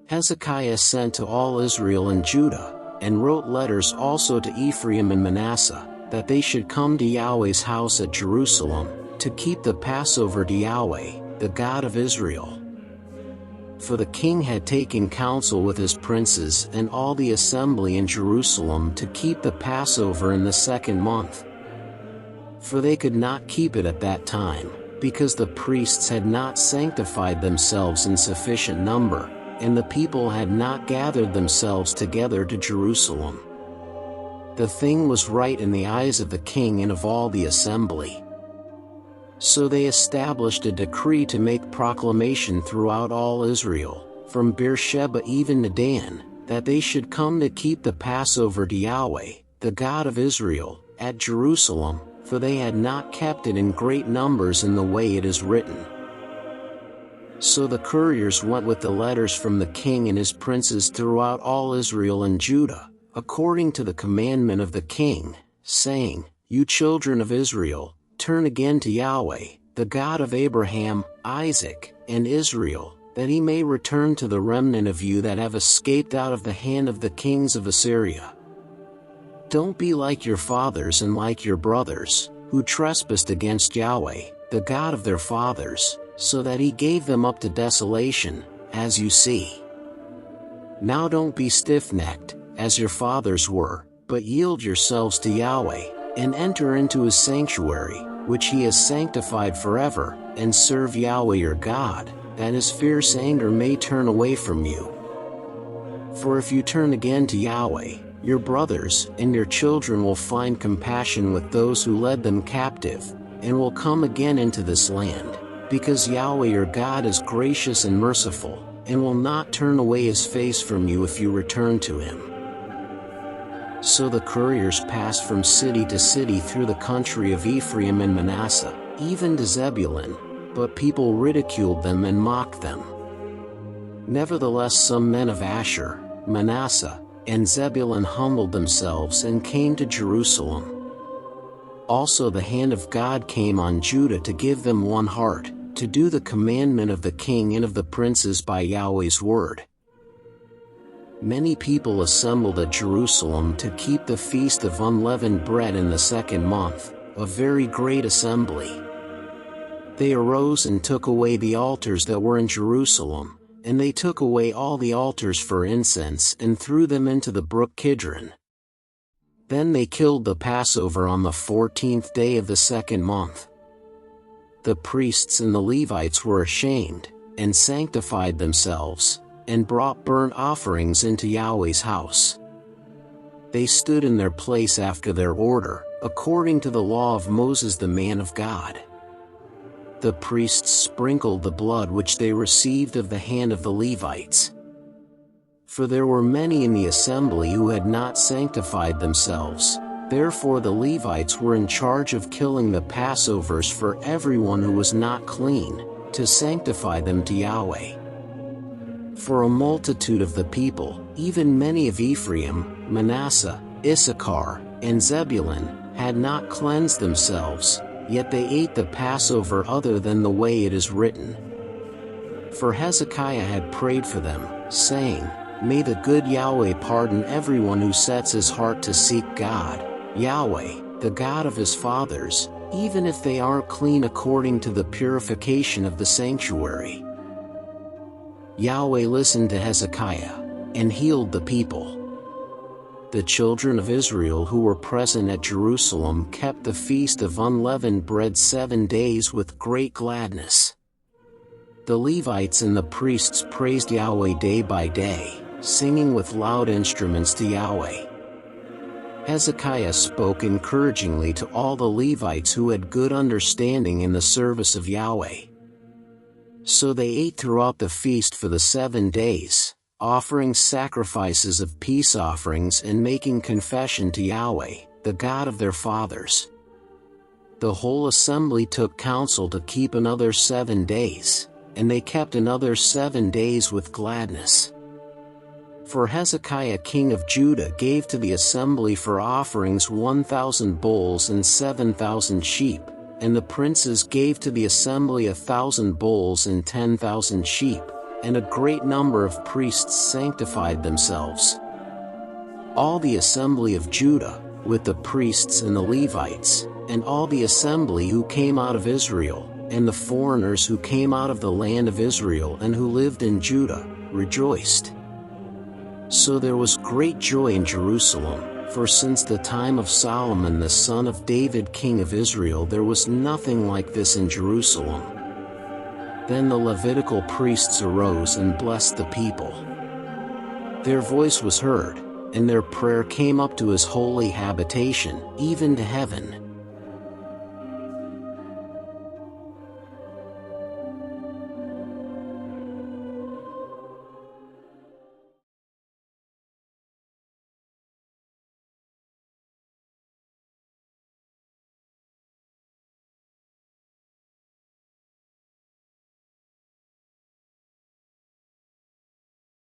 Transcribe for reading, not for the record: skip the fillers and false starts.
Hezekiah sent to all Israel and Judah, and wrote letters also to Ephraim and Manasseh, that they should come to Yahweh's house at Jerusalem, to keep the Passover to Yahweh, the God of Israel. For the king had taken counsel with his princes and all the assembly in Jerusalem to keep the Passover in the 2nd month. For they could not keep it at that time, because the priests had not sanctified themselves in sufficient number, and the people had not gathered themselves together to Jerusalem. The thing was right in the eyes of the king and of all the assembly. So they established a decree to make proclamation throughout all Israel, from Beersheba even to Dan, that they should come to keep the Passover to Yahweh, the God of Israel, at Jerusalem, for they had not kept it in great numbers in the way it is written. So the couriers went with the letters from the king and his princes throughout all Israel and Judah, according to the commandment of the king, saying, You children of Israel, turn again to Yahweh, the God of Abraham, Isaac, and Israel, that he may return to the remnant of you that have escaped out of the hand of the kings of Assyria. Don't be like your fathers and like your brothers, who trespassed against Yahweh, the God of their fathers, so that he gave them up to desolation, as you see. Now don't be stiff-necked, as your fathers were, but yield yourselves to Yahweh, and enter into his sanctuary, which he has sanctified forever, and serve Yahweh your God, that his fierce anger may turn away from you. For if you turn again to Yahweh, your brothers and your children will find compassion with those who led them captive, and will come again into this land, because Yahweh your God is gracious and merciful, and will not turn away his face from you if you return to him. So the couriers passed from city to city through the country of Ephraim and Manasseh, even to Zebulun, but people ridiculed them and mocked them. Nevertheless some men of Asher, Manasseh, and Zebulun humbled themselves and came to Jerusalem. Also the hand of God came on Judah to give them one heart, to do the commandment of the king and of the princes by Yahweh's word. Many people assembled at Jerusalem to keep the feast of unleavened bread in the 2nd month, a very great assembly. They arose and took away the altars that were in Jerusalem, and they took away all the altars for incense and threw them into the brook Kidron. Then they killed the Passover on the 14th day of the 2nd month. The priests and the Levites were ashamed, and sanctified themselves, and brought burnt offerings into Yahweh's house. They stood in their place after their order, according to the law of Moses the man of God. The priests sprinkled the blood which they received of the hand of the Levites. For there were many in the assembly who had not sanctified themselves, therefore the Levites were in charge of killing the Passovers for everyone who was not clean, to sanctify them to Yahweh. For a multitude of the people, even many of Ephraim, Manasseh, Issachar, and Zebulun, had not cleansed themselves, yet they ate the Passover other than the way it is written. For Hezekiah had prayed for them, saying, May the good Yahweh pardon everyone who sets his heart to seek God, Yahweh, the God of his fathers, even if they aren't clean according to the purification of the sanctuary. Yahweh listened to Hezekiah, and healed the people. The children of Israel who were present at Jerusalem kept the feast of unleavened bread 7 days with great gladness. The Levites and the priests praised Yahweh day by day, singing with loud instruments to Yahweh. Hezekiah spoke encouragingly to all the Levites who had good understanding in the service of Yahweh. So they ate throughout the feast for the 7 days, offering sacrifices of peace offerings and making confession to Yahweh, the God of their fathers. The whole assembly took counsel to keep another 7 days, and they kept another 7 days with gladness. For Hezekiah king of Judah gave to the assembly for offerings 1,000 bulls and 7,000 sheep, and the princes gave to the assembly 1,000 bulls and 10,000 sheep, and a great number of priests sanctified themselves. All the assembly of Judah, with the priests and the Levites, and all the assembly who came out of Israel, and the foreigners who came out of the land of Israel and who lived in Judah, rejoiced. So there was great joy in Jerusalem, for since the time of Solomon the son of David king of Israel there was nothing like this in Jerusalem. Then the Levitical priests arose and blessed the people. Their voice was heard, and their prayer came up to his holy habitation, even to heaven.